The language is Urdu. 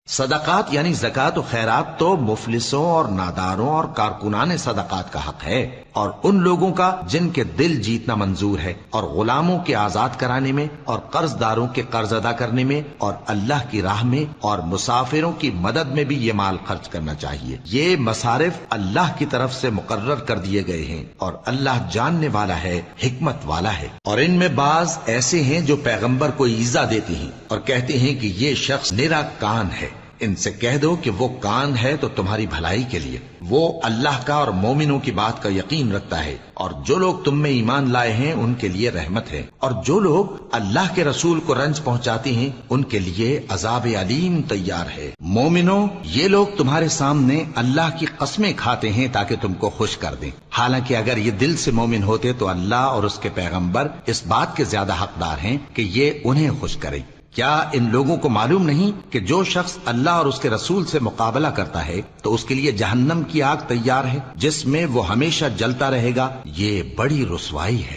صدقات یعنی زکات و خیرات تو مفلسوں اور ناداروں اور کارکنان صدقات کا حق ہے، اور ان لوگوں کا جن کے دل جیتنا منظور ہے، اور غلاموں کے آزاد کرانے میں، اور قرض داروں کے قرض ادا کرنے میں، اور اللہ کی راہ میں، اور مسافروں کی مدد میں بھی یہ مال خرچ کرنا چاہیے۔ یہ مصارف اللہ کی طرف سے مقرر کر دیے گئے ہیں، اور اللہ جاننے والا ہے، حکمت والا ہے۔ اور ان میں بعض ایسے ہیں جو پیغمبر کو ایذا دیتے ہیں اور کہتے ہیں کہ یہ شخص نرا کان ہے۔ ان سے کہہ دو کہ وہ کان ہے تو تمہاری بھلائی کے لیے، وہ اللہ کا اور مومنوں کی بات کا یقین رکھتا ہے، اور جو لوگ تم میں ایمان لائے ہیں ان کے لیے رحمت ہے، اور جو لوگ اللہ کے رسول کو رنج پہنچاتے ہیں ان کے لیے عذاب علیم تیار ہے۔ مومنوں، یہ لوگ تمہارے سامنے اللہ کی قسمیں کھاتے ہیں تاکہ تم کو خوش کر دیں، حالانکہ اگر یہ دل سے مومن ہوتے تو اللہ اور اس کے پیغمبر اس بات کے زیادہ حقدار ہیں کہ یہ انہیں خوش کریں۔ کیا ان لوگوں کو معلوم نہیں کہ جو شخص اللہ اور اس کے رسول سے مقابلہ کرتا ہے تو اس کے لیے جہنم کی آگ تیار ہے، جس میں وہ ہمیشہ جلتا رہے گا، یہ بڑی رسوائی ہے۔